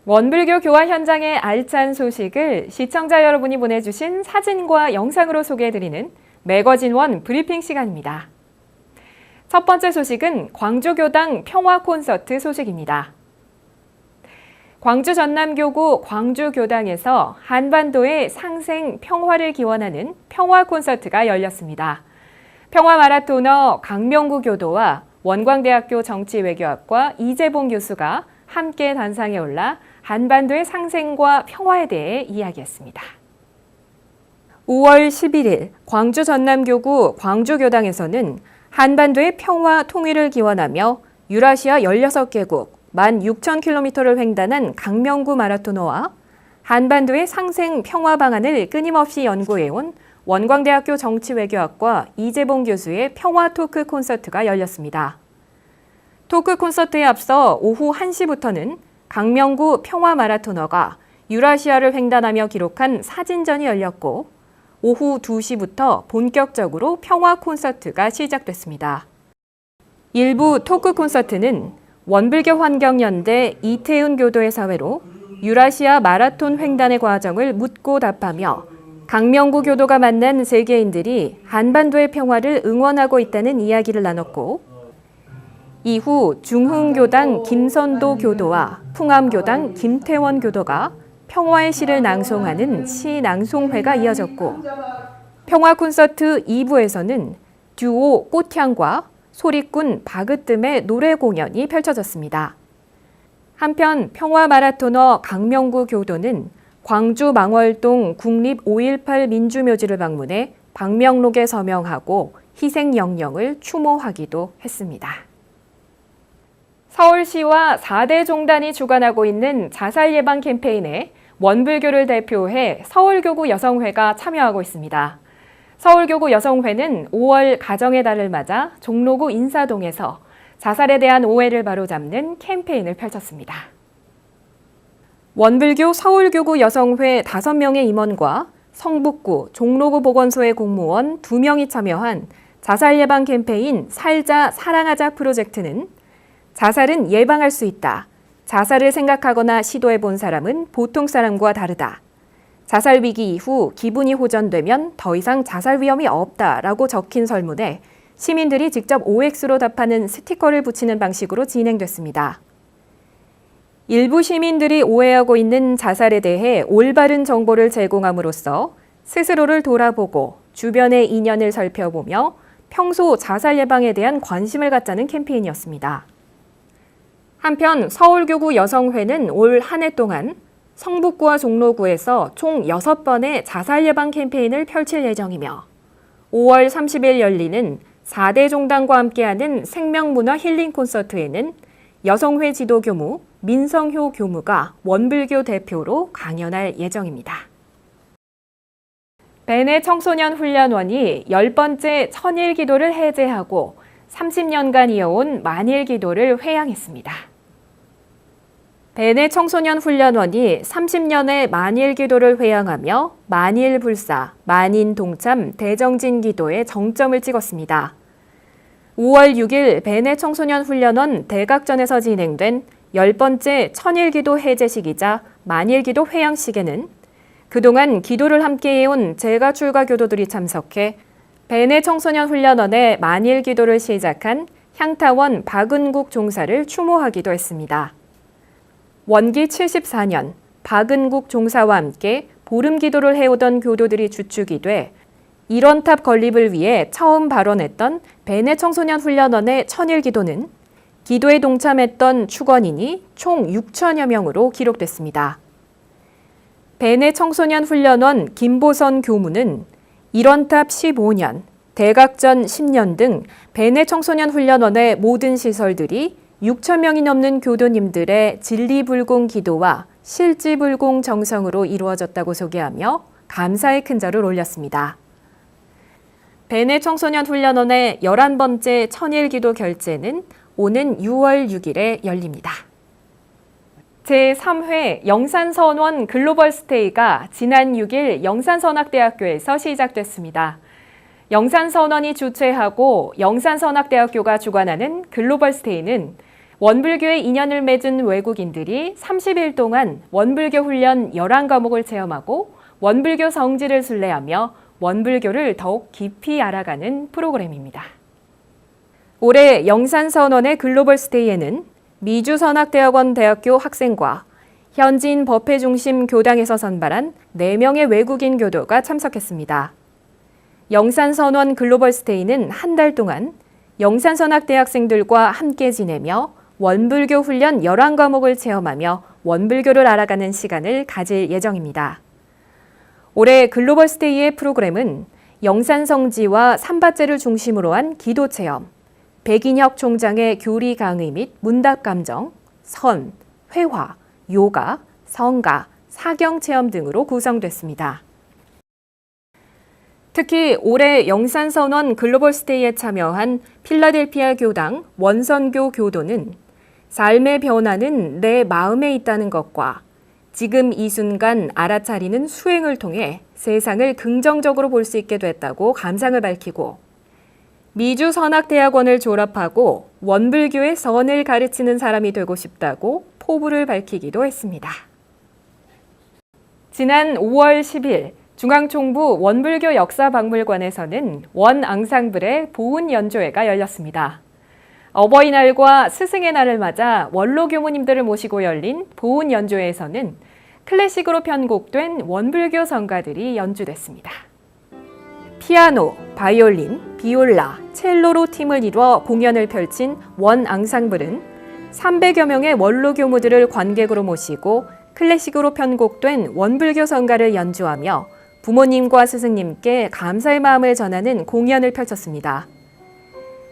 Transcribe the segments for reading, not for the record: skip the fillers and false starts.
원불교 교화 현장의 알찬 소식을 시청자 여러분이 보내주신 사진과 영상으로 소개해드리는 매거진원 브리핑 시간입니다. 첫 번째 소식은 광주교당 평화 콘서트 소식입니다. 광주 전남교구 광주교당에서 한반도의 상생 평화를 기원하는 평화 콘서트가 열렸습니다. 평화 마라토너 강명구 교도와 원광대학교 정치외교학과 이재봉 교수가 함께 단상에 올라 한반도의 상생과 평화에 대해 이야기했습니다. 5월 11일 광주 전남교구 광주교당에서는 한반도의 평화 통일을 기원하며 유라시아 16개국 16,000km를 횡단한 강명구 마라토너와 한반도의 상생 평화 방안을 끊임없이 연구해온 원광대학교 정치외교학과 이재봉 교수의 평화 토크 콘서트가 열렸습니다. 토크 콘서트에 앞서 오후 1시부터는 강명구 평화 마라토너가 유라시아를 횡단하며 기록한 사진전이 열렸고 오후 2시부터 본격적으로 평화 콘서트가 시작됐습니다. 일부 토크 콘서트는 원불교 환경연대 이태훈 교도의 사회로 유라시아 마라톤 횡단의 과정을 묻고 답하며 강명구 교도가 만난 세계인들이 한반도의 평화를 응원하고 있다는 이야기를 나눴고 이후 중흥교당 김선도 교도와 풍암교당 김태원 교도가 평화의 시를 낭송하는 시 낭송회가 이어졌고 평화 콘서트 2부에서는 듀오 꽃향과 소리꾼 바그뜸의 노래 공연이 펼쳐졌습니다. 한편 평화 마라토너 강명구 교도는 광주 망월동 국립 5.18 민주묘지를 방문해 방명록에 서명하고 희생 영령을 추모하기도 했습니다. 서울시와 4대 종단이 주관하고 있는 자살 예방 캠페인에 원불교를 대표해 서울교구 여성회가 참여하고 있습니다. 서울교구 여성회는 5월 가정의 달을 맞아 종로구 인사동에서 자살에 대한 오해를 바로잡는 캠페인을 펼쳤습니다. 원불교 서울교구 여성회 5명의 임원과 성북구, 종로구 보건소의 공무원 2명이 참여한 자살 예방 캠페인 살자 사랑하자 프로젝트는 자살은 예방할 수 있다. 자살을 생각하거나 시도해 본 사람은 보통 사람과 다르다. 자살 위기 이후 기분이 호전되면 더 이상 자살 위험이 없다라고 적힌 설문에 시민들이 직접 OX로 답하는 스티커를 붙이는 방식으로 진행됐습니다. 일부 시민들이 오해하고 있는 자살에 대해 올바른 정보를 제공함으로써 스스로를 돌아보고 주변의 인연을 살펴보며 평소 자살 예방에 대한 관심을 갖자는 캠페인이었습니다. 한편 서울교구 여성회는 올 한 해 동안 성북구와 종로구에서 총 6번의 자살 예방 캠페인을 펼칠 예정이며 5월 30일 열리는 4대 종단과 함께하는 생명문화 힐링 콘서트에는 여성회 지도 교무 민성효 교무가 원불교 대표로 강연할 예정입니다. 베네 청소년 훈련원이 10번째 천일 기도를 해제하고 30년간 이어온 만일 기도를 회양했습니다. 베네 청소년 훈련원이 30년의 만일 기도를 회양하며 만일 불사, 만인 동참, 대정진 기도에 정점을 찍었습니다. 5월 6일 베네 청소년 훈련원 대각전에서 진행된 10번째 천일 기도 해제식이자 만일 기도 회양식에는 그동안 기도를 함께해온 재가 출가 교도들이 참석해 베네 청소년 훈련원의 만일 기도를 시작한 향타원 박은국 종사를 추모하기도 했습니다. 원기 74년 박은국 종사와 함께 보름 기도를 해오던 교도들이 주축이 돼 일원탑 건립을 위해 처음 발원했던 베네 청소년 훈련원의 천일 기도는 기도에 동참했던 축원인이 총 6천여 명으로 기록됐습니다. 베네 청소년 훈련원 김보선 교무는 일원탑 15년, 대각전 10년 등 베네 청소년 훈련원의 모든 시설들이 6천 명이 넘는 교도님들의 진리불공 기도와 실지불공 정성으로 이루어졌다고 소개하며 감사의 큰 절을 올렸습니다. 베네 청소년 훈련원의 11번째 천일 기도 결제는 오는 6월 6일에 열립니다. 제3회 영산선원 글로벌 스테이가 지난 6일 영산선악대학교에서 시작됐습니다. 영산선원이 주최하고 영산선악대학교가 주관하는 글로벌 스테이는 원불교에 인연을 맺은 외국인들이 30일 동안 원불교 훈련 11과목을 체험하고 원불교 성지를 순례하며 원불교를 더욱 깊이 알아가는 프로그램입니다. 올해 영산선원의 글로벌 스테이에는 미주선악대학원 대학교 학생과 현지인 법회 중심 교당에서 선발한 4명의 외국인 교도가 참석했습니다. 영산선원 글로벌 스테이는 한 달 동안 영산선악대학생들과 함께 지내며 원불교 훈련 11과목을 체험하며 원불교를 알아가는 시간을 가질 예정입니다. 올해 글로벌 스테이의 프로그램은 영산성지와 삼바제를 중심으로 한 기도체험, 백인혁 총장의 교리 강의 및 문답 감정, 선, 회화, 요가, 성가, 사경 체험 등으로 구성됐습니다. 특히 올해 영산선원 글로벌 스테이에 참여한 필라델피아 교당 원선교 교도는 삶의 변화는 내 마음에 있다는 것과 지금 이 순간 알아차리는 수행을 통해 세상을 긍정적으로 볼 수 있게 됐다고 감상을 밝히고 미주선악대학원을 졸업하고 원불교의 선을 가르치는 사람이 되고 싶다고 포부를 밝히기도 했습니다. 지난 5월 10일 중앙총부 원불교 역사박물관에서는 원앙상블의 보훈 연주회가 열렸습니다. 어버이날과 스승의 날을 맞아 원로 교무님들을 모시고 열린 보훈 연주회에서는 클래식으로 편곡된 원불교 성가들이 연주됐습니다. 피아노, 바이올린, 비올라, 첼로로 팀을 이뤄 공연을 펼친 원앙상블은 300여 명의 원로 교무들을 관객으로 모시고 클래식으로 편곡된 원불교 성가를 연주하며 부모님과 스승님께 감사의 마음을 전하는 공연을 펼쳤습니다.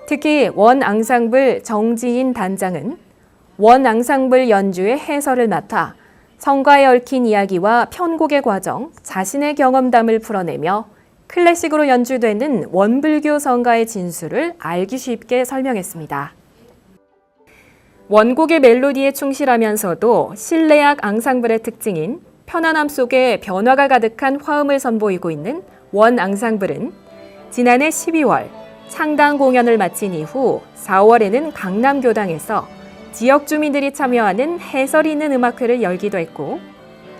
특히 원앙상블 정지인 단장은 원앙상블 연주의 해설을 맡아 성가에 얽힌 이야기와 편곡의 과정, 자신의 경험담을 풀어내며 클래식으로 연주되는 원불교 성가의 진수를 알기 쉽게 설명했습니다. 원곡의 멜로디에 충실하면서도 실내악 앙상블의 특징인 편안함 속에 변화가 가득한 화음을 선보이고 있는 원앙상블은 지난해 12월 창단 공연을 마친 이후 4월에는 강남교당에서 지역 주민들이 참여하는 해설이 있는 음악회를 열기도 했고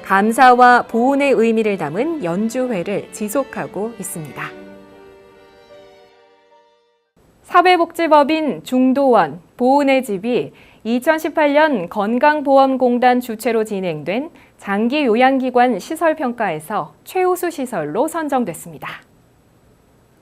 감사와 보훈의 의미를 담은 연주회를 지속하고 있습니다. 사회복지법인 중도원 보훈의 집이 2018년 건강보험공단 주최로 진행된 장기요양기관 시설평가에서 최우수 시설로 선정됐습니다.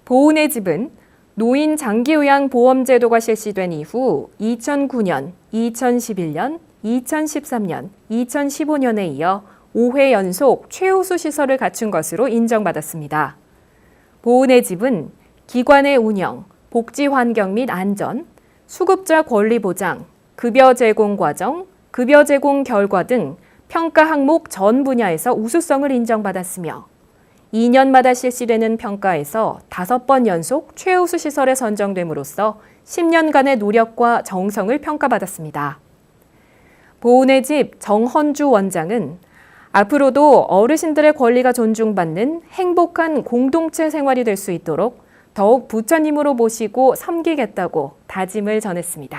보훈의 집은 노인 장기요양보험제도가 실시된 이후 2009년, 2011년, 2013년, 2015년에 이어 5회 연속 최우수 시설을 갖춘 것으로 인정받았습니다. 보훈의 집은 기관의 운영, 복지 환경 및 안전, 수급자 권리 보장, 급여 제공 과정, 급여 제공 결과 등 평가 항목 전 분야에서 우수성을 인정받았으며 2년마다 실시되는 평가에서 5번 연속 최우수 시설에 선정됨으로써 10년간의 노력과 정성을 평가받았습니다. 보훈의 집 정헌주 원장은 앞으로도 어르신들의 권리가 존중받는 행복한 공동체 생활이 될 수 있도록 더욱 부처님으로 모시고 섬기겠다고 다짐을 전했습니다.